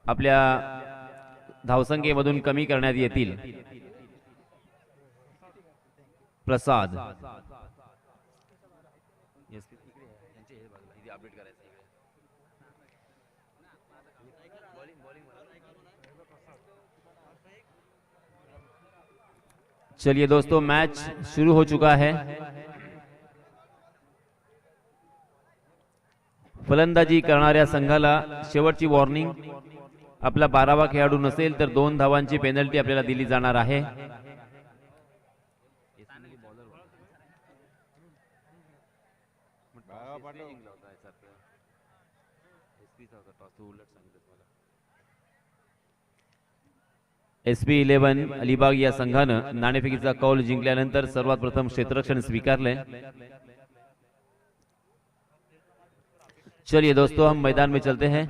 आपल्या धावसंख्येमधून कमी करण्यात येतील। प्रसाद चलिए दोस्तों, मैच शुरू हो चुका है। फलंदाजी करणाऱ्या संघाला शेवटची वॉर्निंग, आपला 12वा खेळाडू नसेल तर 2 धावांची पेनल्टी आपल्याला दिली जाणार आहे। SP11 अलिबाग या संघानं नाणेफेकीचा कौल जिंकल्यानंतर सर्वात प्रथम क्षेत्ररक्षण स्वीकारले। चलिए दोस्तों, हम मैदान में चलते हैं।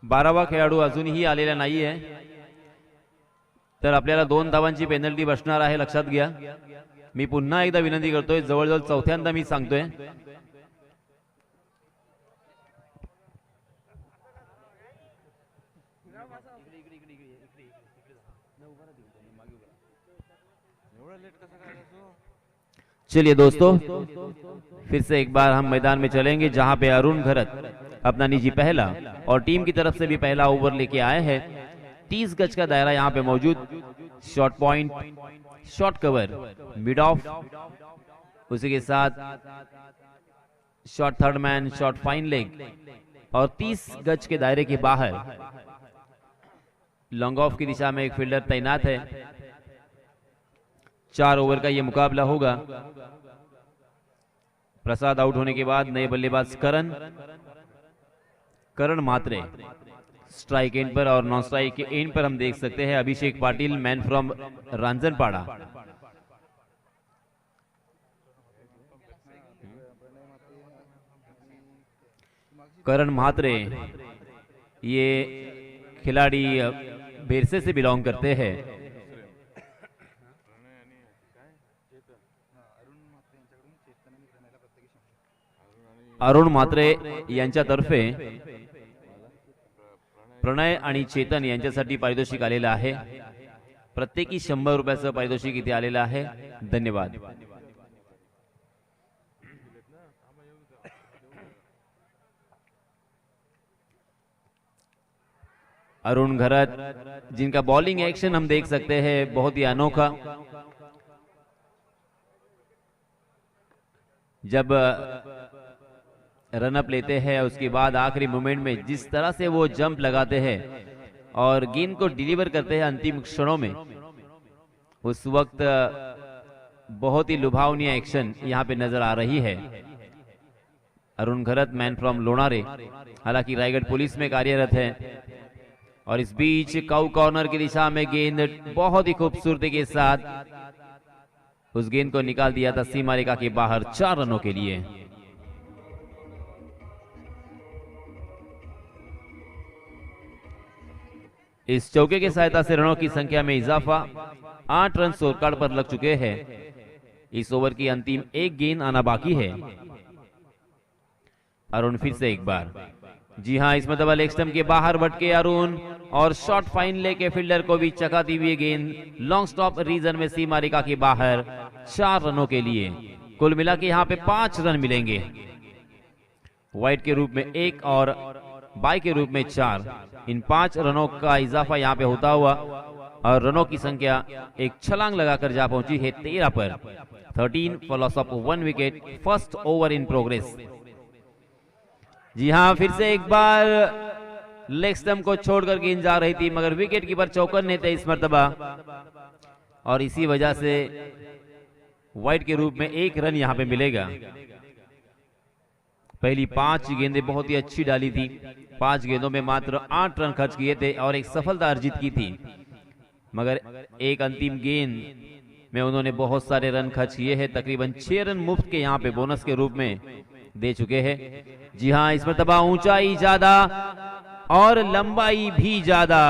बारावा खेळाडू अजूनही आलेला नाहीये, तर आपल्याला 2 धावांची पेनल्टी बसणार आहे, लक्षात घ्या। मी पुन्हा एकदा विनंती करतोय, जवळजवळ चौथ्यांदा मी सांगतोय। चलिए दोस्तों, फिर से एक बार हम मैदान में चलेंगे, जहां पे अरुण घरत अपना निजी पहला और टीम की तरफ से भी पहला ओवर लेके आए हैं। 30 गज का दायरा यहां पे मौजूद। Short point, short cover, mid of, उसी के साथ short third man, short fine leg और 30 गज के दायरे के बाहर लॉन्ग ऑफ की दिशा में एक फील्डर तैनात है। 4 ओवर का यह मुकाबला होगा। प्रसाद आउट होने के बाद नए बल्लेबाज करण मात्रे स्ट्राइक एंड पर और नॉन स्ट्राइक के एंड पर हम देख सकते हैं अभिषेक पाटिल, मैन फ्रॉम रांजनपाड़ा। करण मात्रे ये खिलाड़ी बेरसे से बिलोंग करते हैं। अरुण मात्रे यांच्यातर्फे प्रणय आणि चेतन यांच्यासाठी पारितोषिक आलेलं आहे। प्रत्येकी 100 रुपयाचं पारितोषिक इथे आलेलं आहे। धन्यवाद। अरुण घरत, जिनका बॉलिंग एक्शन हम देख सकते हैं, बहुत ही अनोखा। जब रनअप लेते हैं उसके बाद आखिरी मोमेंट में जिस तरह से वो जंप लगाते हैं और गेंद को डिलीवर करते हैं अंतिम क्षणों में, उस वक्त बहुत ही लुभावनी एक्शन यहां पे नजर आ रही है। अरुण घरत, मैन फ्रॉम लोणारे, हालांकि रायगढ़ पुलिस में कार्यरत है। और इस बीच काउ कॉर्नर की दिशा में गेंद बहुत ही खूबसूरती के साथ उस गेंद को निकाल दिया था सीमा रेखा के बाहर 4 रनों के लिए। इस चौके की सहायता से रनों की संख्या में इजाफा, 8 रन स्कोर कार्ड पर लग चुके हैं। इस ओवर की अंतिम एक गेंद आना बाकी है। अरुण फिर से एक बार, जी हां, इस मतलब लेग स्टंप के बाहर भटके अरुण और शॉर्ट फाइन लेके फील्डर को भी चकाती हुई गेंद लॉन्ग स्टॉप रीजन में सीमा रेखा के बाहर 4 रनों के लिए। कुल मिला के यहां पे 5 रन मिलेंगे। वाइड के रूप में 1 और बाई के रूप में 4। इन 5 रनों का इजाफा यहां पे होता हुआ और रनों की संख्या एक छलांग लगाकर जा पहुंची है 13 पर। 13 for loss of 1 wicket. First over in progress. जी हां, फिर से एक बार लेग स्टंप को छोड़कर गेंद जा रही थी, मगर विकेट कीपर चौकन्ने थे इस मर्तबा और इसी वजह से वाइड के रूप में 1 रन यहां पे मिलेगा। पहली 5 गेंदें बहुत ही अच्छी डाली थी। 5 गेंदों में मात्र 8 रन खर्च किए थे और एक सफलता अर्जित की थी, मगर एक अंतिम गेंद में उन्होंने बहुत सारे रन खर्च किए हैं। तकरीबन 6 रन मुफ्त के यहाँ पे बोनस के रूप में दे चुके हैं। जी हाँ, इस मरतबा ऊंचाई ज्यादा और लंबाई भी ज्यादा,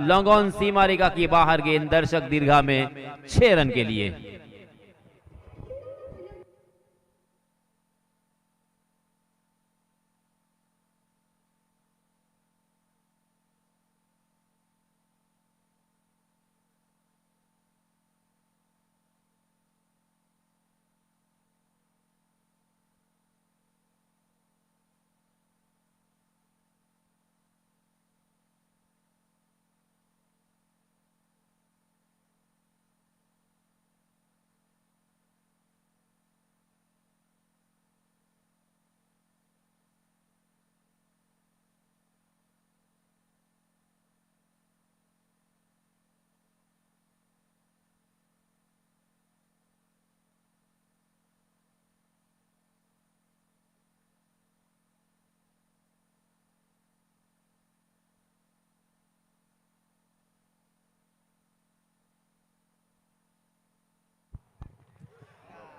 लॉन्ग ऑन सीमा रेखा की बाहर गेंद, दर्शक दीर्घा में 6 रन के लिए।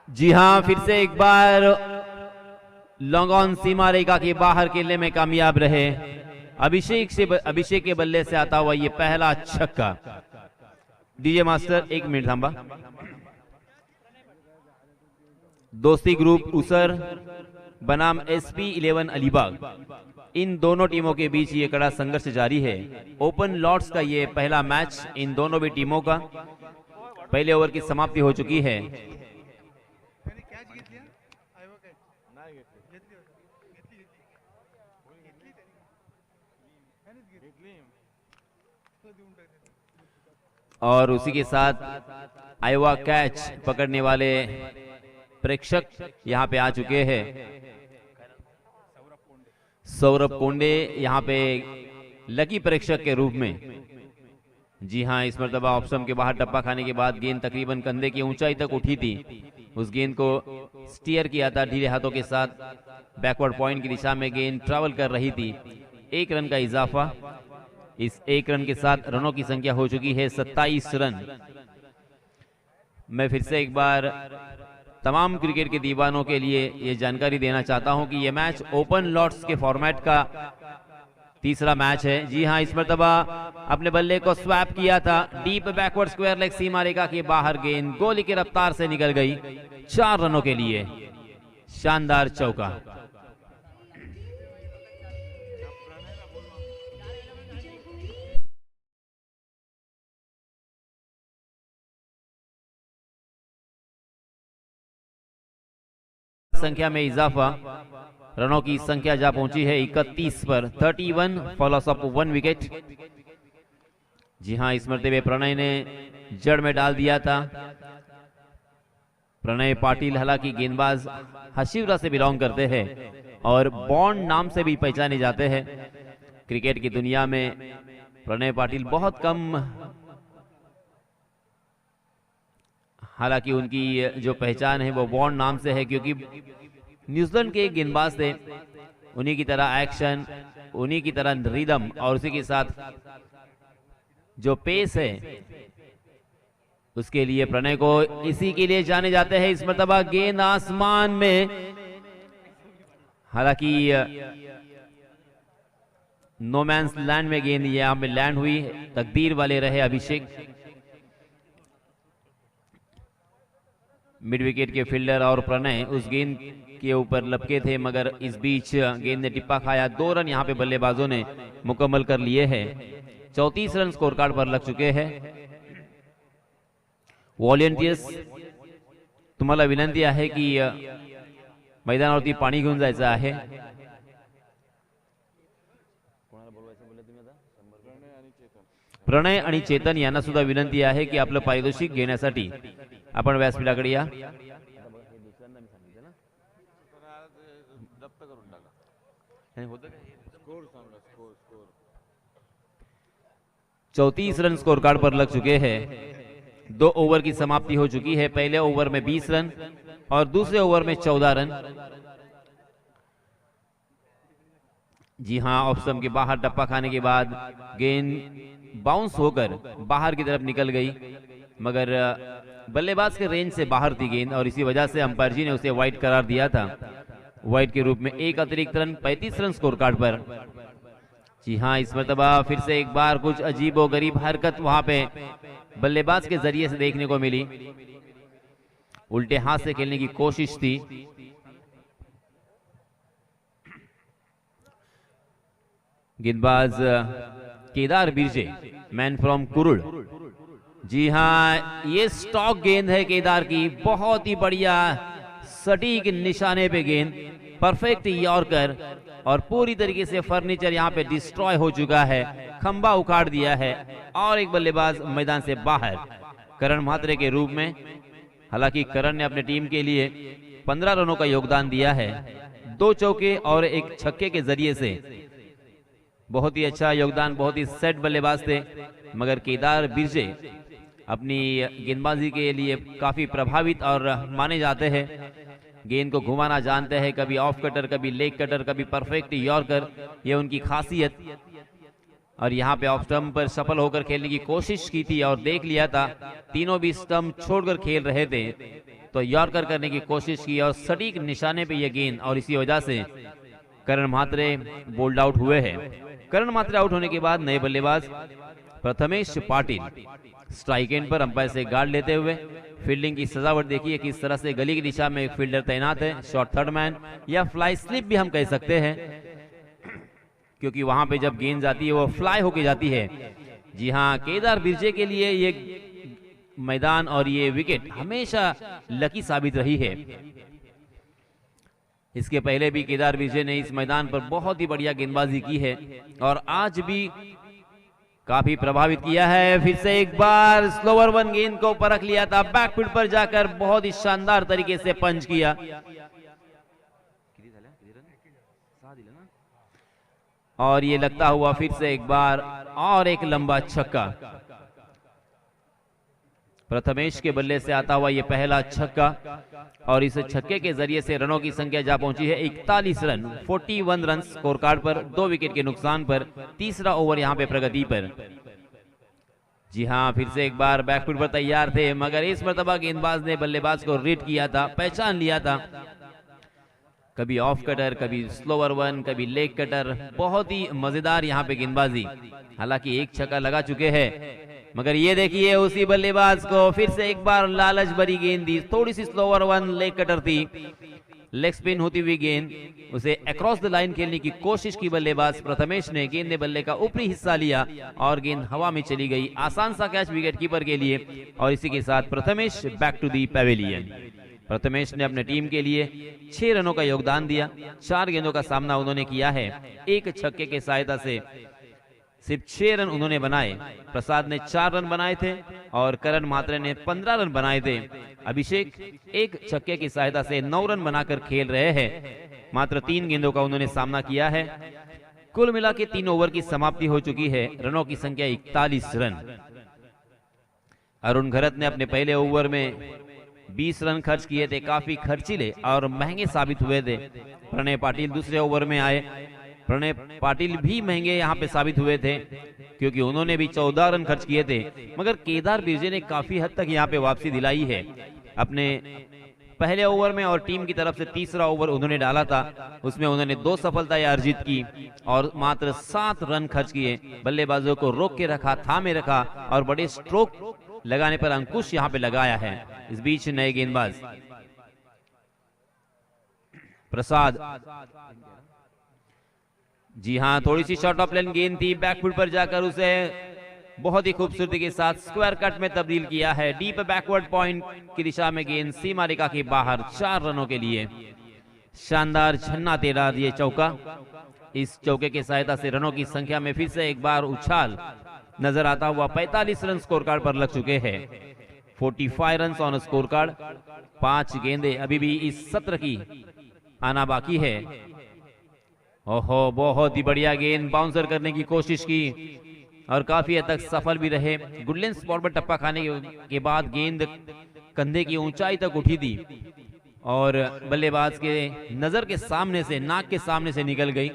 जी हां, फिर से एक बार लॉन्ग ऑन सीमा रेखा के बाहर खेलने में कामयाब रहे अभिषेक के बल्ले से आता हुआ ये पहला छक्का। डीजे मास्टर 1 मिनट थांबा। दोस्ती ग्रुप उसर बनाम SP 11 अलीबाग, इन दोनों टीमों के बीच ये कड़ा संघर्ष जारी है। ओपन लॉर्ड्स का ये पहला मैच इन दोनों भी टीमों का, पहले ओवर की समाप्ति हो चुकी है। और उसी के साथ आयोवा कैच पकड़ने वाले प्रेक्षक यहां पे आ चुके हैं। सौरभ कोंडे यहां पे लकी प्रेक्षक के रूप में। जी हां, इस मरतबा ऑप्शन के बाहर टप्पा खाने के बाद गेंद तकरीबन कंधे की ऊंचाई तक उठी थी। उस गेंद को स्टीयर किया था ढीले हाथों के साथ, बैकवर्ड पॉइंट की दिशा में गेंद ट्रैवल कर रही थी। 1 रन का इजाफा, इस 1 रन के साथ रनों की संख्या हो चुकी है 27 रन। मैं फिर से एक बार तमाम क्रिकेट के दीवानों के लिए ये जानकारी देना चाहता हूं कि ये मैच ओपन लॉर्ड्स के फॉर्मेट का तीसरा मैच है। जी हां, इस मरतबा अपने बल्ले को स्वैप किया था, डीप बैकवर्ड स्क्वायर लेग सीमा रेखा के बाहर गेंद गोली की रफ्तार से निकल गई। 4 रनों के लिए शानदार चौका। संख्या में इजाफा, रनों की संख्या जा पहुंची है 31 पर। 31 फॉलोस अप 1 विकेट। जी हां, इस मरतबे प्रणय ने जड़ में डाल दिया था। प्रणय पाटिल हालांकि गेंदबाज हसीवरा से बिलोंग करते हैं और बॉन्ड नाम से भी पहचाने जाते हैं। क्रिकेट की दुनिया में प्रणय पाटिल बहुत कम, हालांकि उनकी जो पहचान है वो बॉन्ड नाम से है, क्योंकि न्यूजीलैंड के गेंदबाज थे। उन्हीं की तरह एक्शन, उन्हीं की तरह रिदम और उसी के साथ जो पेस है, उसके लिए प्रणय को इसी के लिए जाने जाते हैं। इस मरतबा गेंद आसमान में, हालांकि नो मैंस लैंड में गेंद यहां पे लैंड हुई। तकदीर वाले रहे अभिषेक। मिड विकेट के फील्डर और प्रणय उस गेंद के ऊपर लपके थे, मगर इस बीच गेंद ने टिप्पा खाया। 2 रन यहां पे बल्लेबाजों ने मुकम्मल कर लिए हैं। 34 रन स्कोर कार्ड पर लग चुके हैं। व्हॉलेंटियर्स, तुम्हाला विनंती आहे की मैदानावरती पाणी घेऊन जायचं आहे। प्रणय आणि चेतन यांना सुद्धा विनंती आहे की आपलं पारितोषिक घेण्यासाठी आपण व्यासपीठाकडे या। 34 रन स्कोर कार्ड पर लग चुके हैं। 2 ओवर की समाप्ति हो चुकी है। पहले ओवर में 20 रन और दूसरे ओवर में 14 रन। जी हां, ऑफ स्टंप के बाहर टप्पा खाने के बाद गेंद बाउंस होकर बाहर की तरफ निकल गई। मगर बल्लेबाज के रेंज से बाहर थी गेंद और इसी वजह से अंपायर जी ने उसे वाइड करार दिया था। वाइड के रूप में एक अतिरिक्त रन 35 रन स्कोर कार्ड पर। जी हाँ, इस मरतबा फिर से एक बार कुछ अजीबो गरीब हरकत वहां पे बल्लेबाज के जरिए से देखने को मिली। उल्टे हाथ से खेलने की कोशिश थी। गेंदबाज केदार बिरजे, मैन फ्रॉम कुरुड़। जी हाँ, ये स्टॉक गेंद है केदार की, बहुत ही बढ़िया सटीक निशाने पे गेंद, परफेक्ट यॉर्कर और पूरी तरीके से फर्नीचर यहाँ पे डिस्ट्रॉय हो चुका है, खंबा उखाड़ दिया है और एक बल्लेबाज मैदान से बाहर करण म्हात्रे के रूप में। हालांकि करण ने अपने टीम के लिए 15 रनों का योगदान दिया है, 2 चौके और एक छक्के के जरिए से। बहुत ही अच्छा योगदान, बहुत ही सेट बल्लेबाज थे। मगर केदार बिरजे अपनी गेंदबाजी के लिए काफी प्रभावित और माने जाते हैं। गेंद को घुमाना जानते हैं, कभी ऑफ कटर, कभी लेग कटर, कभी परफेक्ट यॉर्कर, ये उनकी खासियत। और यहाँ पे ऑफ स्टंप पर सफल होकर खेलने की कोशिश की थी और देख लिया था तीनों भी स्टंप छोड़कर खेल रहे थे, तो यॉर्कर करने की कोशिश की और सटीक निशाने पे ये गेंद, और इसी वजह से करण म्हात्रे बोल्ड आउट हुए हैं। करण म्हात्रे आउट होने के बाद नए बल्लेबाज प्रथमेश पाटिल स्ट्राइक एंड पर अंपायर से गार्ड लेते हुए। फील्डिंग की सजावट देखिए किस तरह से, गली की दिशा में एक फील्डर तैनात है, शॉर्ट थर्ड मैन या फ्लाई स्लिप भी हम कह सकते हैं, क्योंकि वहां पे जब गेंद जाती है वो फ्लाई होके जाती है। जी हाँ, केदार बिरजे के लिए ये मैदान और ये विकेट हमेशा लकी साबित रही है। इसके पहले भी केदार बिरजे ने इस मैदान पर बहुत ही बढ़िया गेंदबाजी की है और आज भी काफी प्रभावित किया है। फिर से एक बार स्लोवर वन गेंद को परख लिया था, बैकफुट पर जाकर बहुत ही शानदार तरीके से पंच किया और ये लगता हुआ फिर से एक बार और एक लंबा छक्का। प्रथमेश के बल्ले से आता हुआ ये पहला छक्का और इस छक्के के जरिए से रनों की संख्या जा पहुंची है 41 रन, 41 रन स्कोर कार्ड पर, 2 विकेट के नुकसान पर। तीसरा ओवर यहां पे प्रगति पर। जी हां, फिर से एक बार बैकफुट पर तैयार थे, मगर इस मरतबा गेंदबाज ने बल्लेबाज को रीड किया था, पहचान लिया था। कभी ऑफ कटर, कभी स्लोवर वन, कभी लेग कटर, बहुत ही मजेदार यहाँ पे गेंदबाजी। हालांकि एक छक्का लगा चुके हैं, मगर ये देखिए उसी बल्लेबाज को फिर से एक बार लालच भरी गेंद दी, थोड़ी सी स्लोवर वन लेग कटर थी, लेग स्पिन होती हुई गेंद, उसे अक्रॉस द लाइन खेलने की कोशिश की बल्लेबाज प्रथमेश ने। गेंद ने बल्ले का ऊपरी हिस्सा लिया और गेंद हवा में चली गई। आसान सा कैच विकेट कीपर के लिए और इसी के साथ Prathamesh back to the pavilion. Prathamesh ने अपने टीम के लिए 6 रनों का योगदान दिया, 4 गेंदों का सामना उन्होंने किया है, एक छक्के की सहायता से सिर्फ 6 रन उन्होंने बनाए। प्रसाद ने 4 रन बनाए थे और करण म्हात्रे ने 15 रन बनाए थे। अभिषेक एक छक्के की सहायता से 9 रन बनाकर खेल रहे हैं। मात्र 3 गेंदों का उन्होंने सामना किया है। कुल मिला के 3 ओवर की समाप्ति हो चुकी है, रनों की संख्या 41 रन। अरुण घरत ने अपने पहले ओवर में 20 रन खर्च किए थे, काफी खर्चीले और महंगे साबित हुए थे। प्रणय पाटिल दूसरे ओवर में आए, प्रणय पाटिल भी महंगे यहाँ पे साबित हुए थे क्योंकि उन्होंने भी 14 रन खर्च किए थे। मगर केदार बिरजे ने काफी हद तक यहाँ पे वापसी दिलाई है। अपने पहले ओवर में और टीम की तरफ से तीसरा ओवर उन्होंने डाला था, उसमें उन्होंने 2 सफलताएं अर्जित की और मात्र 7 रन खर्च किए। बल्लेबाजों को रोक के रखा, थामे रखा और बड़े स्ट्रोक लगाने पर अंकुश यहाँ पे लगाया है। इस बीच नए गेंदबाज प्रसाद, जी हां, थोड़ी सी शॉर्ट ऑफ लेन गेंद थी, बैकफुट पर जाकर उसे बहुत ही खूबसूरती के साथ स्क्वायर कट में तब्दील किया है। डीप बैकवर्ड पॉइंट की दिशा में गेंद सीमा रेखा के बाहर, 4 रनों के लिए शानदार छन्ना तेरा ये चौका। इस चौके की सहायता से रनों की संख्या में फिर से एक बार उछाल नजर आता हुआ। 45 रन स्कोर कार्ड पर लग चुके हैं, 45 रन ऑन स्कोर कार्ड। 5 गेंदें अभी भी इस सत्र की आना बाकी है। ओहो, बहुत ही बढ़िया गेंद, बाउंसर करने की कोशिश की और काफी हद तक सफल भी रहे। गुडलैंड स्पॉट पर टप्पा खाने के बाद गेंद कंधे की ऊंचाई तक उठी थी और बल्लेबाज के नजर के सामने से, नाक के सामने से निकल गई।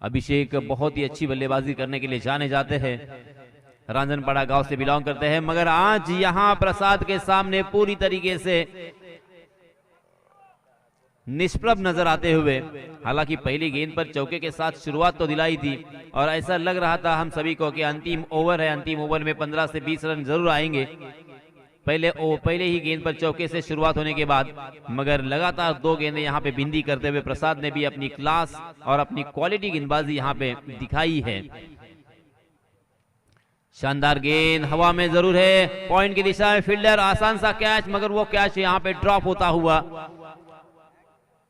अभिषेक बहुत ही अच्छी बल्लेबाजी करने के लिए जाने जाते हैं। रांझनपाड़ा गांव से बिलोंग करते हैं, मगर आज यहां प्रसाद के सामने पूरी तरीके से निष्प्रभ नजर आते हुए, हालांकि पहली गेंद पर चौके के साथ शुरुआत तो दिलाई थी और ऐसा लग रहा था हम सभी को कि अंतिम ओवर है, अंतिम ओवर में 15 से 20 रन जरूर आएंगे पहले ही गेंद पर चौके से शुरुआत होने के बाद, मगर लगातार 2 गेंदें यहां पे बिंदी करते हुए प्रसाद ने भी अपनी क्लास और अपनी क्वालिटी गेंदबाजी यहां पे दिखाई है। शानदार गेंद हवा में जरूर है, पॉइंट की दिशा में फील्डर, आसान सा कैच, मगर वो कैच यहां पे ड्रॉप होता हुआ,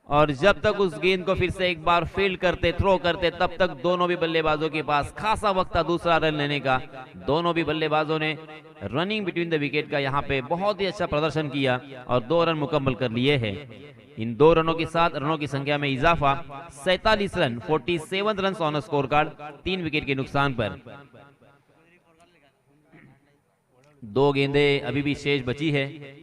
और जब तक उस गेंद को फिर से एक बार फील्ड करते, थ्रो करते, तब तक दोनों भी बल्लेबाजों के पास खासा वक्त था दूसरा रन लेने का। दोनों भी बल्लेबाजों ने रनिंग बिटवीन द विकेट का यहाँ पे बहुत ही अच्छा प्रदर्शन किया और 2 रन मुकम्मल कर लिए हैं। इन 2 रनों के साथ रनों की संख्या में इजाफा, 47 run, 47 run on score card, 3 wicket के नुकसान पर। 2 गेंदें अभी भी शेष बची है।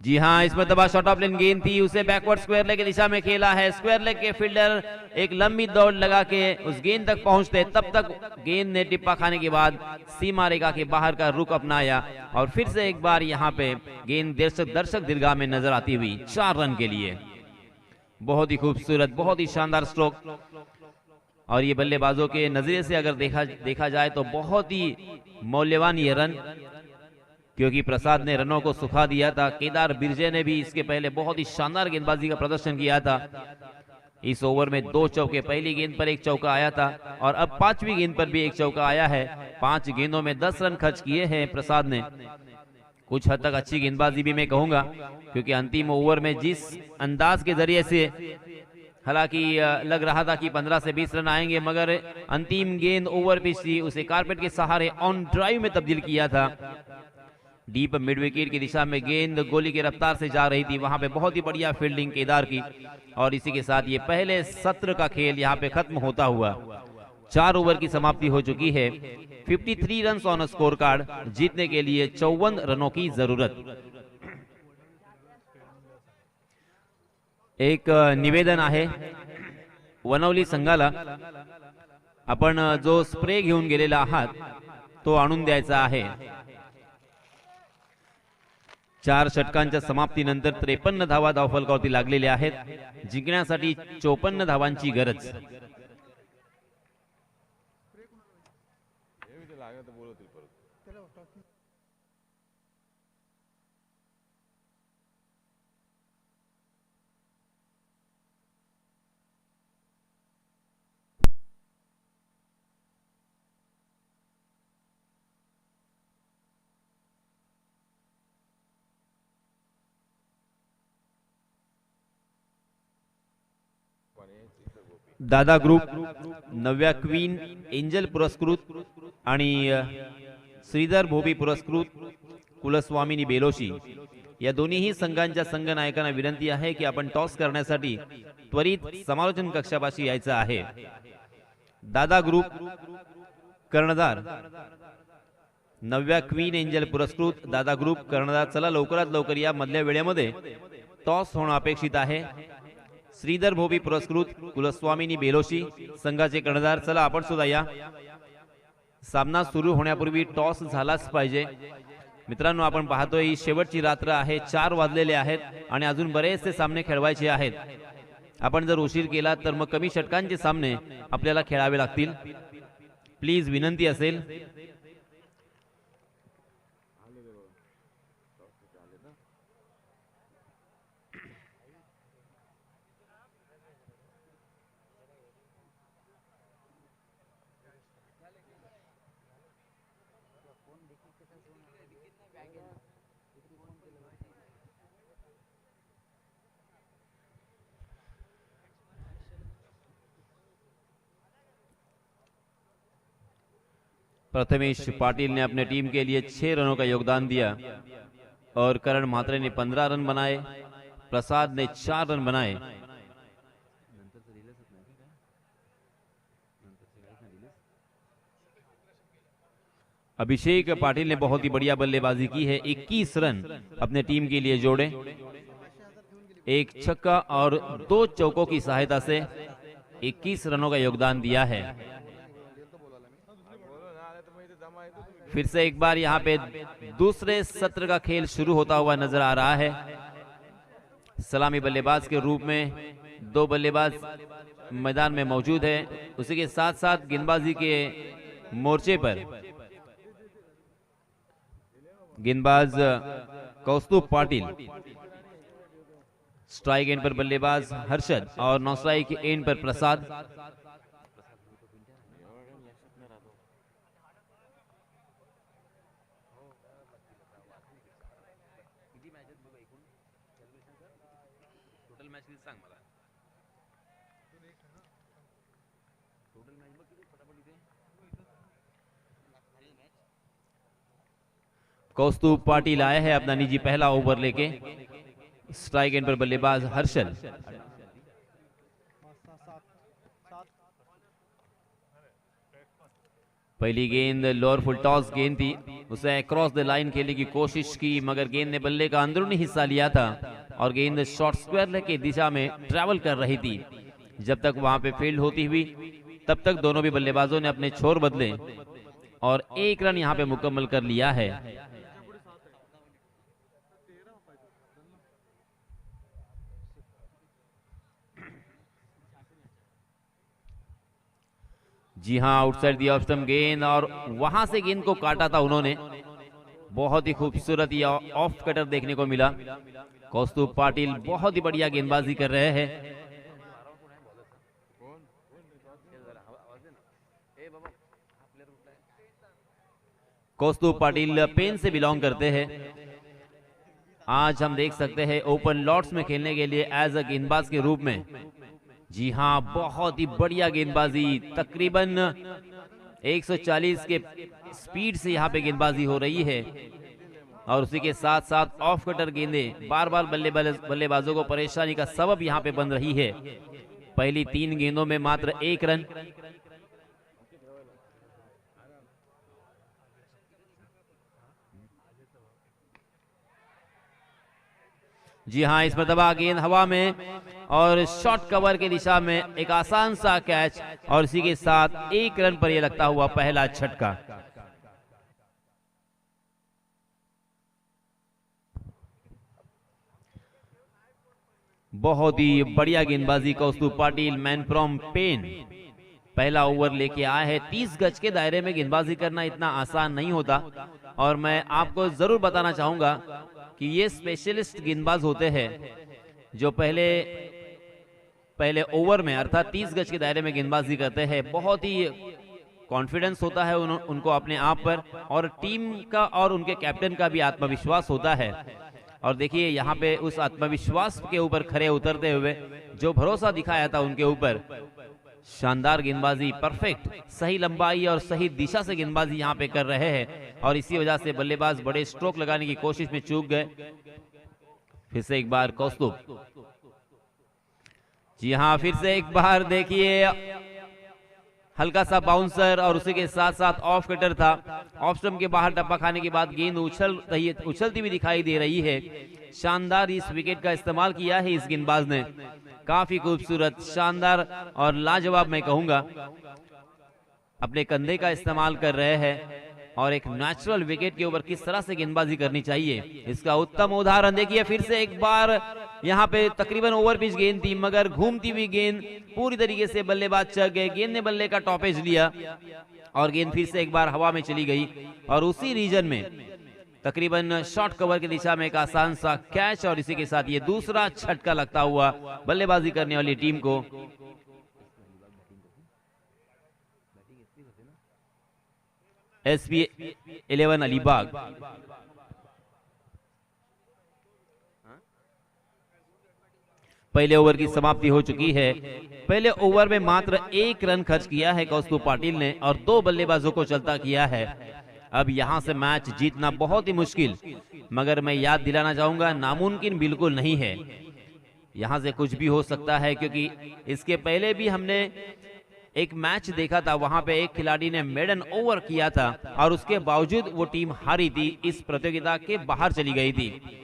जी हां, इसमें दबा शॉर्ट ऑफ लेन गेंद थी, उसे बैकवर्ड स्क्वायर लेग की दिशा में खेला है। स्क्वायर लेग के फील्डर एक लंबी दौड़ लगा के उस गेंद तक पहुंचते, तब तक गेंद ने टिप्पा खाने के बाद सीमा रेखा के बाहर का रुख अपनाया और फिर से एक बार यहां पे गेंद दर्शक दीर्घा में नजर आती हुई 4 रन के लिए। बहुत ही खूबसूरत, बहुत ही शानदार स्ट्रोक, और ये बल्लेबाजों के नजरिए से अगर देखा जाए तो बहुत ही मौल्यवान ये रन, क्योंकि प्रसाद ने रनों को सुखा दिया था। केदार बिरजे ने भी इसके पहले बहुत ही शानदार गेंदबाजी का प्रदर्शन किया था। इस ओवर में 2 चौके, पहली गेंद पर 1 चौका आया था और अब 5वीं गेंद पर भी 1 चौका आया है। 5 गेंदों में 10 रन खर्च किए हैं प्रसाद ने। कुछ हद तक अच्छी गेंदबाजी भी मैं कहूंगा, क्योंकि अंतिम ओवर में जिस अंदाज के जरिए से, हालांकि लग रहा था कि 15 से 20 रन आएंगे, मगर अंतिम गेंद ओवर पिच थी, उसे कारपेट के सहारे ऑन ड्राइव में तब्दील किया था। डीप मिड विकेट की दिशा में गेंद गोली की रफ्तार से जा रही थी, वहां पे बहुत ही बढ़िया फील्डिंग केदार की, और इसी के साथ ये पहले सत्र का खेल यहाँ पे खत्म होता हुआ 4 ओवर की समाप्ति हो चुकी है। 53 रन ऑन स्कोर कार्ड, जीतने के लिए 54 रनों की जरूरत। एक निवेदन आहे वनवली संघाला, आपण जो स्प्रे घेऊन गेलेला आहात तो आणून द्यायचा आहे। 4 षटकांच्या समाप्तीनंतर 53 धावा धावफलकावरती लागलेल्या आहेत। जिंकण्यासाठी 54 धावांची गरज। दादा ग्रुप, नव्या क्वीन एंजल पुरस्कृत आणि श्रीधर भोबी पुरस्कृत कुलस्वामिनी बेलोशी या दोन्हीही संघांच्या संघनायकांना विनंती आहे की आपण टॉस करण्यासाठी त्वरित समालोचन कक्षापाशी यायचं आहे। दादा ग्रुप कर्णधार, नव्या क्वीन एंजल पुरस्कृत दादा ग्रुप कर्णधार, चला लवकरात लवकर या मधल्या वेळेमध्ये टॉस होणं अपेक्षित आहे। श्रीधर भोबी पुरस्कृत कुलस्वामिनी बेलोशी संघाचे कर्णधार, चला आपण सुद्धा या। सामना सुरू होण्यापूर्वी टॉस झालाच पाहिजे। मित्रांनो, आपण पाहतोय ही शेवटची रात्र आहे, 4 वाजलेले आहेत आणि अजून बरेचसे सामने खेळवायचे आहेत। आपण जर उशीर केला तर मग कमी षटकांचे सामने आपल्याला खेळावे लागतील। प्लीज विनंती असेल। प्रथमेश पाटिल ने अपने टीम के लिए 6 रनों का योगदान दिया और करण म्हात्रे ने 15 रन बनाए, प्रसाद ने 4 रन बनाए। अभिषेक पाटिल ने बहुत ही बढ़िया बल्लेबाजी की है, 21 रन अपने टीम के लिए जोड़े। 1 छक्का और 2 चौकों की सहायता से 21 रनों का योगदान दिया है। फिर से एक बार यहाँ पे दूसरे सत्र का खेल शुरू होता हुआ नजर आ रहा है। सलामी बल्लेबाज के रूप में 2 बल्लेबाज मैदान में मौजूद है। उसी के साथ साथ गेंदबाजी के मोर्चे पर गेंदबाज कौस्तुभ पाटिल, स्ट्राइक एंड पर बल्लेबाज हर्षद और नॉन स्ट्राइक एंड पर प्रसाद। कौस्तुभ पाटिल आया है अपना निजी पहला ओवर लेके। स्ट्राइक एंड पर बल्लेबाज हर्षल। पहली गेंद लोअर फुल टॉस गेंद थी, उसे क्रॉस द लाइन खेलने की कोशिश की मगर गेंद ने बल्ले का अंदरूनी हिस्सा लिया था और गेंद शॉर्ट स्क्वायर की दिशा में ट्रैवल कर रही थी। जब तक वहां पे फील्ड होती हुई तब तक दोनों भी बल्लेबाजों ने अपने छोर बदले और 1 रन यहां पे मुकम्मल कर लिया है। जी हाँ, आउटसाइड दी ऑफ स्टंप गेंद और वहां से गेंद को काटा था उन्होंने। बहुत ही खूबसूरत या ऑफ कटर देखने को मिला। कौस्तुभ पाटिल बहुत ही बढ़िया गेंदबाजी कर रहे हैं। कौस्तुभ पाटिल पेन से बिलोंग करते हैं। आज हम देख सकते हैं ओपन लॉर्ड्स में खेलने के लिए एज अ गेंदबाज के रूप में। जी हाँ, बहुत ही बढ़िया गेंदबाजी, तकरीबन 140 के स्पीड से यहाँ पे गेंदबाजी हो रही है और उसी के साथ साथ ऑफ कटर गेंदें बार बार बल्लेबाजों को परेशानी का सबब यहाँ पे बन रही है। पहली 3 गेंदों में मात्र 1 रन। जी हाँ, इस मरतबा गेंद हवा में और शॉर्ट कवर की दिशा में एक आसान सा कैच और इसी के साथ 1 रन पर यह लगता हुआ पहला छक्का। बहुत ही बढ़िया गेंदबाजी कौस्तुभ पाटिल, मैन फ्रॉम पेन, पहला ओवर लेके आए हैं। 30 गज के दायरे में गेंदबाजी करना इतना आसान नहीं होता और मैं आपको जरूर बताना चाहूंगा कि ये स्पेशलिस्ट गेंदबाज होते हैं जो पहले ओवर में अर्थात 30 गज के दायरे में गेंदबाजी करते हैं। बहुत ही कॉन्फिडेंस होता है उनको अपने आप पर और टीम का और उनके कैप्टन का भी आत्मविश्वास होता है। और देखिए यहाँ पे उस आत्मविश्वास के ऊपर खरे उतरते हुए जो भरोसा दिखाया था उनके ऊपर, शानदार गेंदबाजी, परफेक्ट सही लंबाई और सही दिशा से गेंदबाजी यहाँ पे कर रहे हैं और इसी वजह से बल्लेबाज बड़े स्ट्रोक लगाने की कोशिश में चूक गए। फिर से एक बार कौस्तुभ, जी हाँ, फिर से एक बार देखिए हल्का सा बाउंसर और उसी के साथ साथ ऑफ कटर था। ऑफ स्टंप के बाहर टप्पा खाने के बाद गेंद उछलती हुई दिखाई दे रही है। शानदार इस विकेट का इस्तेमाल किया है इस गेंदबाज ने, काफी खूबसूरत, शानदार और लाजवाब मैं कहूंगा। अपने कंधे का इस्तेमाल कर रहे हैं और एक नेचुरल विकेट के ऊपर किस तरह से गेंदबाजी करनी चाहिए इसका उत्तम उदाहरण देखिए। फिर से एक बार यहाँ पे तकरीबन ओवर पिच गेंद थी मगर घूमती हुई गेंद पूरी तरीके से बल्लेबाज चढ़ गए। गेंद ने बल्ले का टॉपेज लिया और गेंद फिर से एक बार हवा में चली गई और उसी रीजन में तकरीबन शॉर्ट कवर की दिशा में एक आसान सा कैच और इसी के साथ ये दूसरा छक्का लगता हुआ बल्लेबाजी करने वाली टीम को। SP11 अलीबाग, पहले ओवर की समाप्ति हो चुकी है। पहले ओवर में मात्र 1 रन खर्च किया है कौस्तुभ पाटिल ने और 2 बल्लेबाजों को चलता किया है। अब यहां से मैच जीतना बहुत ही मुश्किल, मगर मैं याद दिलाना चाहूंगा नामुमकिन बिल्कुल नहीं है। यहां से कुछ भी हो सकता है क्योंकि इसके पहले भी हमने एक मैच देखा था, वहां पे एक खिलाड़ी ने मेडन ओवर किया था और उसके बावजूद वो टीम हारी थी, इस प्रतियोगिता के बाहर चली गई थी।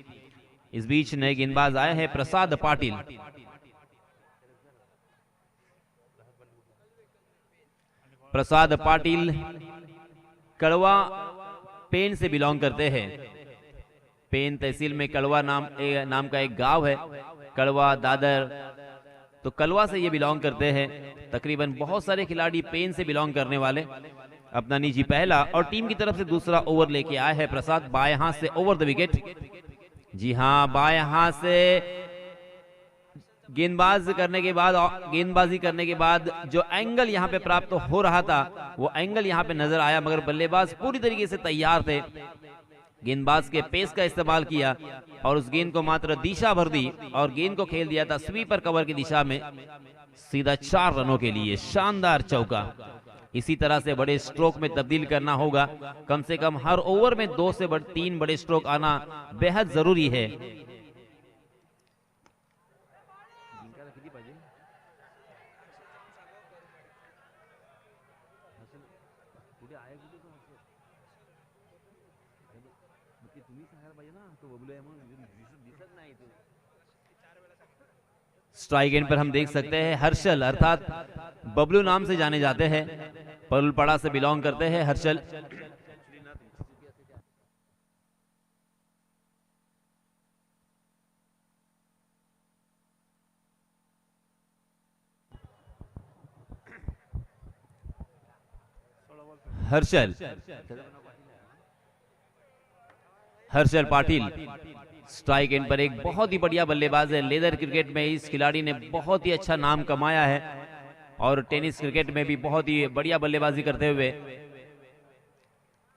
इस बीच नए गेंदबाज आए हैं प्रसाद पाटिल। प्रसाद पाटिल कड़वा पेन से बिलोंग करते हैं। पेन तहसील में कड़वा नाम का एक गांव है, कड़वा दादर, तो कलवा से ये बिलोंग करते हैं। तकरीबन बहुत सारे खिलाड़ी पेन से बिलोंग करने वाले। अपना निजी पहला और टीम की तरफ से दूसरा ओवर लेके आए हैं प्रसाद, बाएं हाथ से ओवर द विकेट। जी हां, बाएं हाथ से गेंदबाजी करने के बाद जो एंगल यहां पे प्राप्त हो रहा था वो एंगल यहां पे नजर आया, मगर बल्लेबाज पूरी तरीके से तैयार थे। गेंदबाज के पेस का इस्तेमाल किया और उस गेंद को मात्र दिशा भर दी और गेंद को खेल दिया था स्वीपर कवर की दिशा में, सीधा 4 रनों के लिए शानदार चौका। इसी तरह से बड़े स्ट्रोक में तब्दील करना होगा, कम से कम हर ओवर में 2 से 3 बड़े स्ट्रोक आना बेहद जरूरी है। स्ट्राइक एंड पर हम देख सकते हैं हर्षल अर्थात बबलू नाम से जाने जाते हैं, परुलपड़ा से बिलोंग करते हैं हर्षल। हर्षल पाटिल स्ट्राइक एंड पर एक बहुत ही बढ़िया बल्लेबाज है। लेदर क्रिकेट में इस खिलाड़ी ने बहुत ही अच्छा नाम कमाया है और टेनिस क्रिकेट में भी बहुत ही बढ़िया बल्लेबाजी करते हुए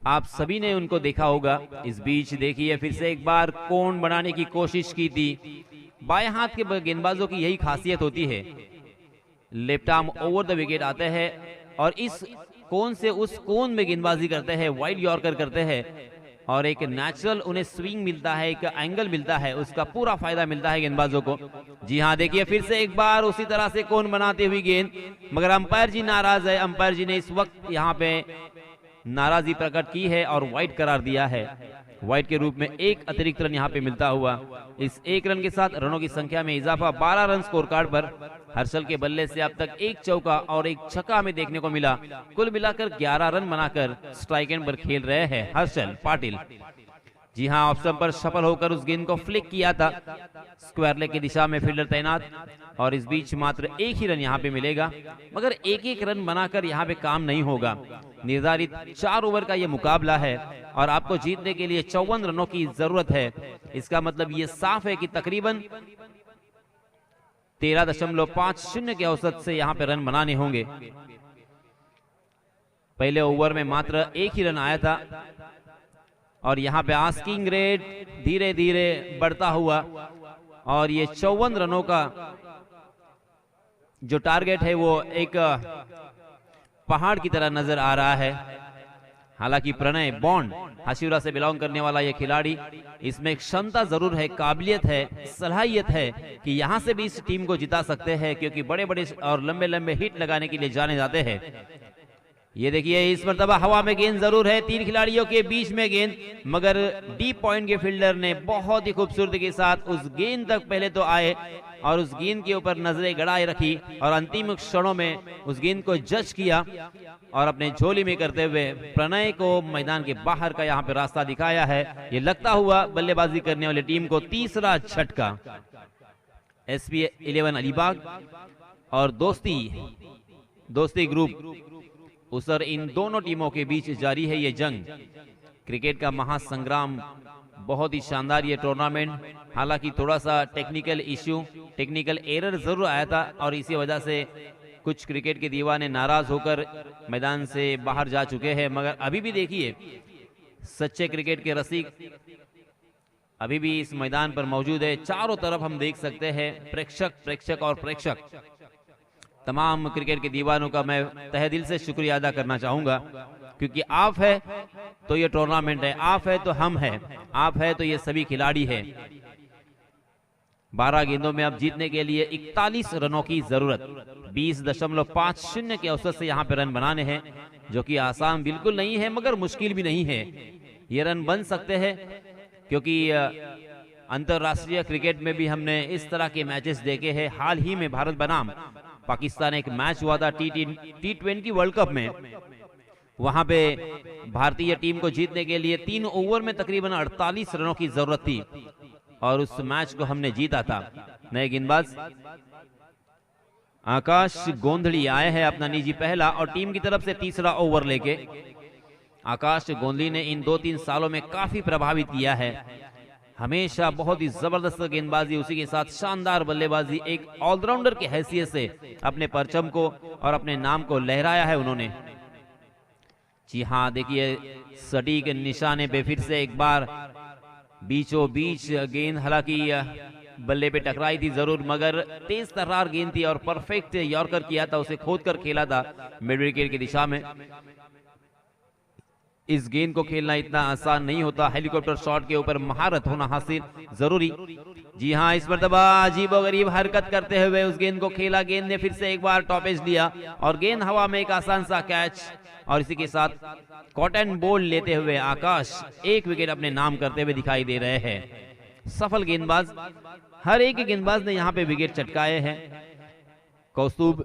आप सभी ने उनको देखा होगा। इस बीच देखिए फिर से एक बार कोण बनाने की कोशिश की थी। बाएं हाथ के गेंदबाजों की यही खासियत होती है, left arm over the wicket आते हैं और इस कोण से उस कोण में गेंदबाजी करते हैं, वाइड यॉर्कर करते हैं और एक नेचुरल उन्हें स्विंग मिलता है, एक एंगल मिलता है, उसका पूरा फायदा मिलता है गेंदबाजों को। जी हां, देखिए फिर से एक बार उसी तरह से कोण बनाते हुए गेंद, मगर अंपायर जी नाराज है। अंपायर जी ने इस वक्त यहां पे नाराजगी प्रकट की है और वाइड करार दिया है। वाइड के रूप में एक अतिरिक्त रन यहां पे मिलता हुआ, इस 1 रन के साथ रनों की संख्या में इजाफा। 12 रन स्कोर कार्ड पर। हर्षल के बल्ले से अब तक 1 चौका और 1 छक्का में देखने को मिला। कुल मिलाकर 11 रन बनाकर स्ट्राइक एंड पर खेल रहे हैं हर्षल पाटिल। जी हां, ऑप्शन पर सफल होकर उस गेंद को फ्लिक किया था, स्क्वायर लेग की दिशा में फील्डर तैनात और इस बीच मात्र 1 ही रन यहां पे मिलेगा, मगर 1-1 रन बनाकर यहां पे काम नहीं होगा। निर्धारित 4 ओवर का यह मुकाबला है और आपको जीतने के लिए 54 रनों की जरूरत है। इसका मतलब ये साफ है कि तकरीबन 13.50 के औसत से यहां पे रन बनाने होंगे। पहले ओवर में मात्र 1 ही रन आया था और यहां पे आस्किंग रेट धीरे धीरे बढ़ता हुआ और ये 54 रनों का जो टारगेट है वो एक पहाड़ की तरह नजर आ रहा है। हालांकि प्रणय बॉन्ड हसीरा से बिलोंग करने वाला ये खिलाड़ी, इसमें क्षमता जरूर है, काबिलियत है, सलाहियत है कि यहां से भी इस टीम को जिता सकते हैं, क्योंकि बड़े बड़े और लंबे लंबे हिट लगाने के लिए जाने जाते हैं। ये देखिए इस मर्तबा हवा में गेंद जरूर है, 3 खिलाड़ियों के बीच में गेंद, मगर डीप पॉइंट के फील्डर ने बहुत ही खूबसूरती के साथ उस गेंद तक पहले तो आए और उस गेंद के ऊपर नजरें गड़ाए रखी और अंतिम क्षणों में उस गेंद को जज किया और अपने झोली में करते हुए प्रणय को मैदान के बाहर का यहां पे रास्ता दिखाया है। ये लगता हुआ बल्लेबाजी करने वाली टीम को तीसरा झटका। एसपी 11 अलीबाग और दोस्ती ग्रुप उसर, इन दोनों टीमों के बीच जारी है ये जंग, क्रिकेट का महासंग्राम। बहुत ही शानदार ये टूर्नामेंट। हालांकि थोड़ा सा टेक्निकल एरर जरूर आया था और इसी वजह से कुछ क्रिकेट के दीवाने नाराज होकर मैदान से बाहर जा चुके हैं, मगर अभी भी देखिए सच्चे क्रिकेट के रसिक अभी भी इस मैदान पर मौजूद है। चारों तरफ हम देख सकते हैं प्रेक्षक। तमाम क्रिकेट के दीवानों का मैं तहे दिल से शुक्रिया अदा करना चाहूंगा, क्योंकि आप है तो ये टूर्नामेंट है, आप है तो हम है, आप है तो ये सभी खिलाड़ी है। 12 गेंदों में अब जीतने के लिए 41 रनों की जरूरत। 20.50 के औसत से यहां पे रन बनाने हैं, जो कि आसान बिल्कुल नहीं है मगर मुश्किल भी नहीं है। ये रन बन सकते हैं क्योंकि अंतरराष्ट्रीय क्रिकेट में भी हमने इस तरह के मैचेस देखे हैं। हाल ही में भारत बनाम पाकिस्तान एक मैच हुआ था T20 वर्ल्ड कप में, वहां पे भारतीय टीम को जीतने के लिए 3 ओवर में तकरीबन 48 रनों की जरूरत थी और उस मैच को हमने जीता था। नए गेंदबाज आकाश गोंधली आए हैं अपना निजी पहला और टीम की तरफ से तीसरा ओवर लेके। आकाश गोंधली ने इन 2-3 सालों में काफी प्रभावित किया है, हमेशा बहुत ही जबरदस्त गेंदबाजी, उसी के साथ शानदार बल्लेबाजी, एक ऑलराउंडर की हैसियत से अपने परचम को और अपने नाम को लहराया है उन्होंने। जी हाँ, देखिए सटीक निशाने पे फिर से एक बार बीचों बीच गेंद, हालांकि बल्ले पे टकराई थी जरूर, मगर तेज तर्रार गेंद थी और परफेक्ट यॉर्कर किया था, उसे खोद कर खेला था मिड विकेट की दिशा में। इस गेंद को खेलना इतना आसान नहीं होता, हेलीकॉप्टर शॉट के ऊपर महारत होना हासिल जरूरी। जी हाँ, इस मर्तबा अजीबोगरीब हरकत करते हुए उस गेंद को खेला, गेंद ने फिर से एक बार टॉपेज लिया और गेंद हवा में एक आसान सा कैच, और इसी के साथ कॉटन बॉल लेते हुए आकाश एक विकेट अपने नाम करते हुए दिखाई दे रहे हैं। सफल गेंदबाज, हर एक गेंदबाज ने यहाँ पे विकेट चटकाए हैं। कौस्तुभ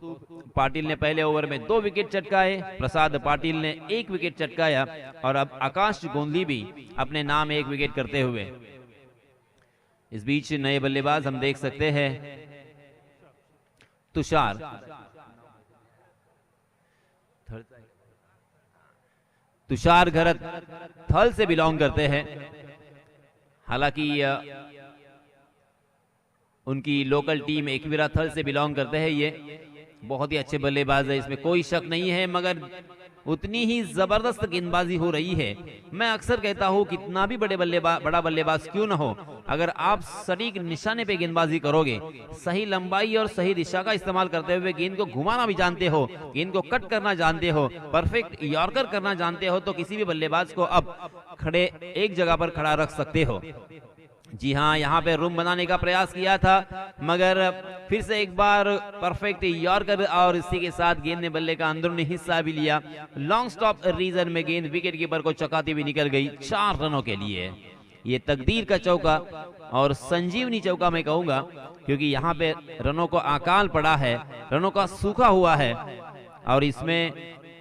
पाटिल ने पहले ओवर में 2 विकेट चटकाए, प्रसाद पाटिल ने 1 विकेट चटकाया और अब आकाश गोंधली भी अपने नाम 1 विकेट करते हुए। इस बीच नए बल्लेबाज हम देख सकते हैं तुषार घरत थल से बिलोंग करते हैं। हालांकि उनकी लोकल टीम एकवीरा थल से बिलोंग करते हैं। ये बहुत ही अच्छे बल्लेबाज है, इसमें कोई शक नहीं है, मगर उतनी ही जबरदस्त गेंदबाजी हो रही है। मैं अक्सर कहता हूं कितना भी बड़ा बल्लेबाज क्यों ना हो, अगर आप सटीक निशाने पे गेंदबाजी करोगे, सही लंबाई और सही दिशा का इस्तेमाल करते हुए गेंद को घुमाना भी जानते हो, गेंद को कट करना जानते हो, परफेक्ट यॉर्कर करना जानते हो, तो किसी भी बल्लेबाज को अब खड़े एक जगह पर खड़ा रख सकते हो। जी हाँ, यहाँ पे रूम बनाने का प्रयास किया था, मगर फिर से एक बार परफेक्ट यॉर्कर और इसी के साथ गेंद ने बल्ले का अंदरूनी हिस्सा भी लिया। लॉन्ग स्टॉप रीजन में गेंद विकेट कीपर को चौकाती हुई निकल गई 4 रनों के लिए। ये तकदीर का चौका और संजीवनी चौका मैं कहूंगा, क्योंकि यहाँ पे रनों को अकाल पड़ा है, रनों का सूखा हुआ है और इसमें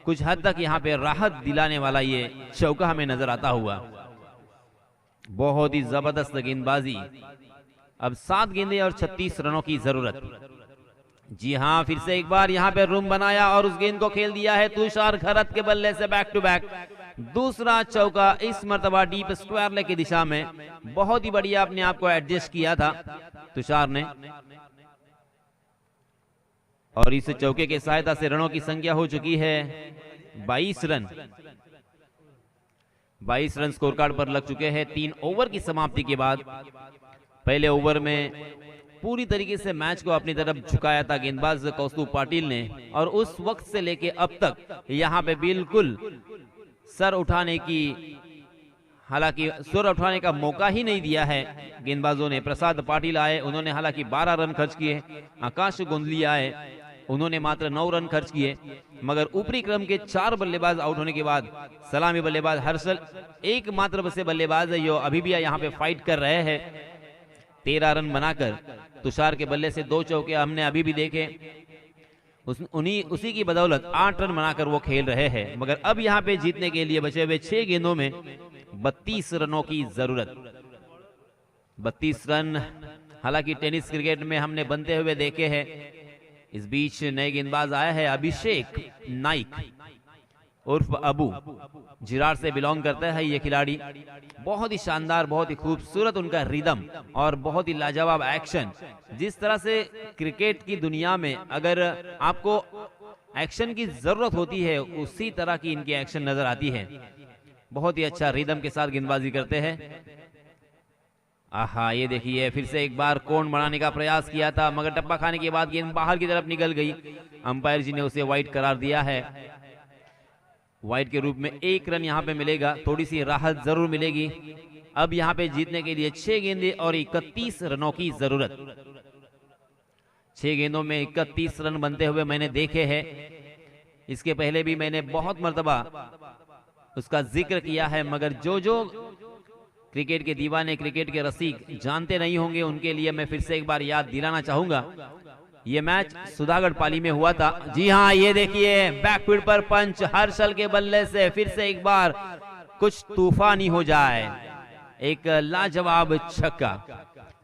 कुछ हद तक यहाँ पे राहत दिलाने वाला ये चौका हमें नजर आता हुआ। बहुत ही जबरदस्त गेंदबाजी। अब 7 गेंदें और 36 रनों की जरूरत। जी हाँ, फिर से एक बार यहाँ पे रूम बनाया और उस गेंद को खेल दिया है तुषार घरत के बल्ले से बैक टू बैक। दूसरा चौका इस मर्तबा डीप स्क्वायर लेग की दिशा में। बहुत ही बढ़िया अपने आप को एडजस्ट किया था तुषार ने, और इस चौके के सहायता से रनों की संख्या हो चुकी है 22 रन। 22 रन स्कोर कार्ड पर लग चुके हैं 3 ओवर की समाप्ति के बाद। पहले ओवर में पूरी तरीके से मैच को अपनी तरफ झुकाया था गेंदबाज कौस्तुभ पाटिल ने, और उस वक्त से लेके अब तक यहां पे बिल्कुल सर उठाने का मौका ही नहीं दिया है गेंदबाजों ने। प्रसाद पाटिल आए, उन्होंने हालांकि 12 रन खर्च किए। आकाश गोंधली आए, उन्होंने मात्र 9 रन खर्च किए, मगर ऊपरी क्रम के 4 बल्लेबाज आउट होने के बाद सलामी बल्लेबाज हर्षल एकमात्र बसे बल्लेबाज है जो अभी भी यहाँ पे फाइट कर रहे हैं। 13 रन बनाकर तुषार के बल्ले से 2 चौके हमने अभी भी देखे, उसी की बदौलत 8 रन बनाकर वो खेल रहे हैं। मगर अब यहाँ पे जीतने के लिए बचे हुए 6 गेंदों में 32 रनों की जरूरत। 32 रन हालांकि टेनिस क्रिकेट में हमने बनते हुए देखे हैं। इस बीच नए गेंदबाज आया है अभिषेक नाइक उर्फ अबू, जिराड़ से बिलोंग करता है ये खिलाड़ी। बहुत ही शानदार, बहुत ही खूबसूरत उनका रिदम और बहुत ही लाजवाब एक्शन। जिस तरह से क्रिकेट की दुनिया में अगर आपको एक्शन की जरूरत होती है, उसी तरह की इनकी एक्शन नजर आती है। बहुत ही अच्छा रिदम के साथ गेंदबाजी करते हैं। आहा, ये देखिए फिर से एक बार कोण बनाने का प्रयास किया था, मगर टप्पा खाने के बाद गेंद बाहर की तरफ निकल गई। अंपायर जी ने उसे वाइड करार दिया है। वाइड के रूप में 1 रन यहाँ पे मिलेगा, थोड़ी सी राहत जरूर मिलेगी। अब यहाँ पे जीतने के लिए 6 गेंदे और 31 रनों की जरूरत। 6 गेंदों में 31 रन बनते हुए मैंने देखे हैं। इसके पहले भी मैंने बहुत मर्तबा उसका जिक्र किया है, मगर जो क्रिकेट के दीवाने, क्रिकेट के रसिक जानते नहीं होंगे, उनके लिए मैं फिर से एक बार याद दिलाना चाहूंगा ये मैच सुधागढ़ पाली में हुआ था। जी हाँ, ये देखिए बैकफील्ड पर पंच, हर्षल के बल्ले से फिर से एक बार कुछ तूफानी हो जाए, एक लाजवाब छक्का।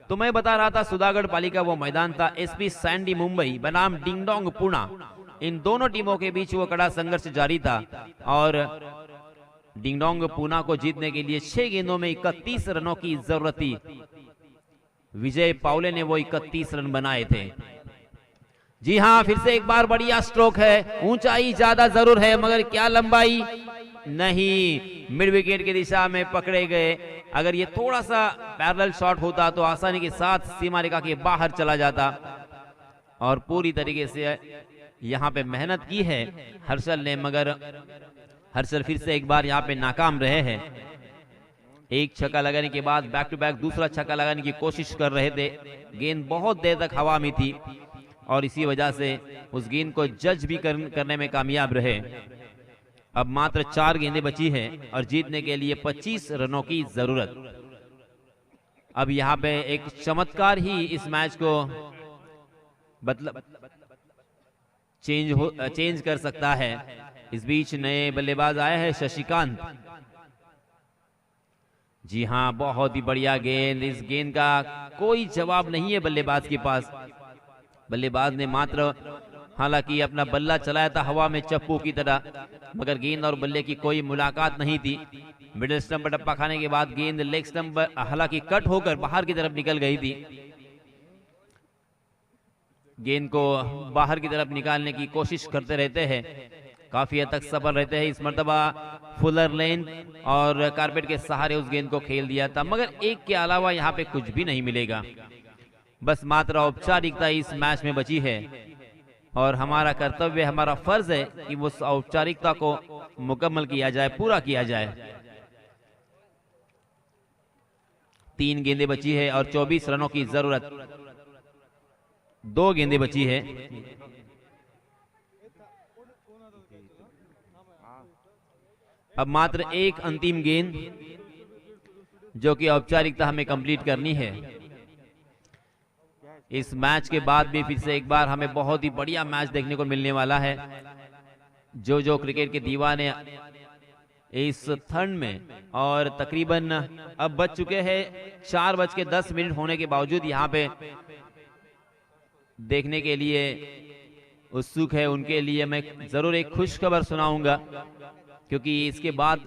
तो मैं बता रहा था सुधागढ़ पाली का वो मैदान था एसपी सैंडी मुंबई बनाम डिंगडोंग पुणे, इन दोनों टीमों के बीच वो कड़ा संघर्ष जारी था और डिंगडोंग पुणे को जीतने के लिए 6 गेंदों में 31 रनों की जरूरत थी। विजय पावले ने वो 31 रन बनाए थे। जी हाँ, फिर से एक बार बढ़िया स्ट्रोक है, ऊंचाई ज्यादा जरूर है मगर क्या लंबाई नहीं, मिड विकेट की दिशा में पकड़े गए। अगर ये थोड़ा सा पैरेलल शॉट होता तो आसानी के साथ सीमा रेखा के बाहर चला जाता और पूरी तरीके से यहाँ पे मेहनत की है हर्षल ने, मगर हर्षल फिर से एक बार यहाँ पे नाकाम रहे हैं। एक छक्का लगाने के बाद बैक टू बैक दूसरा छक्का लगाने की कोशिश कर रहे थे, गेंद बहुत देर तक हवा में थी और इसी वजह से उस गेंद को जज भी करने में कामयाब रहे। अब मात्र 4 गेंदें बची हैं और जीतने के लिए 25 रनों की जरूरत। अब यहाँ पे एक चमत्कार ही इस मैच को मतलब चेंज कर सकता है। इस बीच नए बल्लेबाज आए हैं शशिकांत। जी हाँ, बहुत ही बढ़िया गेंद, इस गेंद का कोई जवाब नहीं है बल्लेबाज के पास। बल्लेबाज ने मात्र हालांकि अपना बल्ला चलाया था हवा में चप्पू की तरह, मगर गेंद और बल्ले की कोई मुलाकात नहीं थी। मिडिल स्टंप पर टप्पा खाने के बाद गेंद लेग स्टंप पर हालांकि कट होकर बाहर की तरफ निकल गई थी। गेंद को बाहर की तरफ निकालने की कोशिश करते रहते हैं, काफी हद तक सफल रहते हैं। इस मर्तबा फुलर लेन और कारपेट के सहारे उस गेंद को खेल दिया था, मगर एक के अलावा यहाँ पे कुछ भी नहीं मिलेगा। बस मात्र औपचारिकता इस मैच में बची है और हमारा कर्तव्य, हमारा फर्ज है कि उस औपचारिकता को मुकम्मल किया जाए, पूरा किया जाए। 3 गेंदें बची है और 24 रनों की जरूरत। 2 गेंदें बची है। अब मात्र एक अंतिम गेंद जो कि औपचारिकता हमें कंप्लीट करनी है। इस मैच के बाद भी फिर से एक बार हमें बहुत ही बढ़िया मैच देखने को मिलने वाला है। जो क्रिकेट के दीवाने इस ठंड में, और तकरीबन अब बज चुके हैं 4:10 होने के बावजूद यहाँ पे देखने के लिए उत्सुक है, उनके लिए मैं जरूर एक खुश खबर सुनाऊंगा, क्योंकि इसके बाद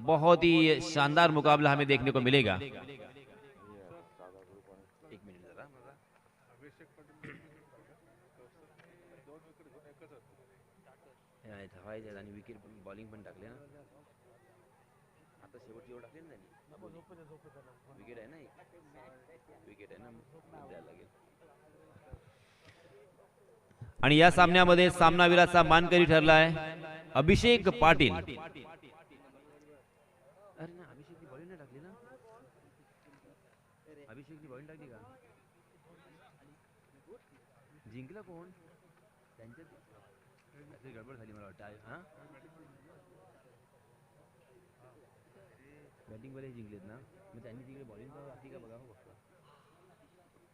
बहुत ही शानदार मुकाबला हमें देखने को मिलेगा। विकेट बॉलिंग पण टाकले ना, आता शेवटची ओव्हर टाकली ना, विकेट आहे ना, विकेट आहे ना, द्यायला लागेल। आणि या सामन्यामध्ये सामनावीराचा मानकरी ठरला आहे अभिषेक पाटील। अरे ना, अभिषेकची बॉलिंग नाही टाकली ना, अभिषेकची बॉलिंग टाकली का? जिंकला कोण? त्यांच्यात गडबड झाली मला वाटतं। हा, बॅटिंग वाले जिंकलेत ना, मग त्यांनी जिंकले, बॉलिंग बाकी का बघा फक्त,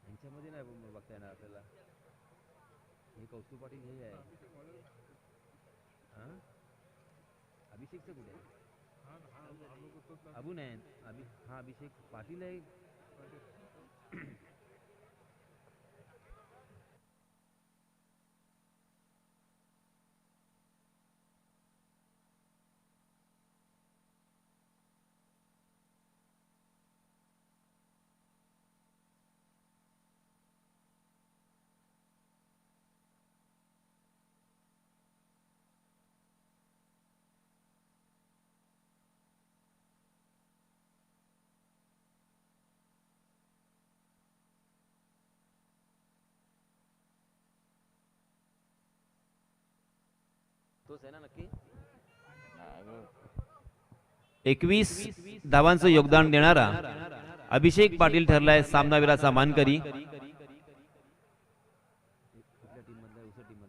यांच्यामध्ये नाही बघता येणार आपल्याला। हे कौस्तुभ पाटील हे आहे, हां अभिषेकचं कुठे आहे? अबू नाही, हाँ अभिषेक पाटिल है। तोच आहे ना नक्की? 21 धावांचं योगदान देणारा अभिषेक पाटील ठरलाय सामनावीराचा मानकरी।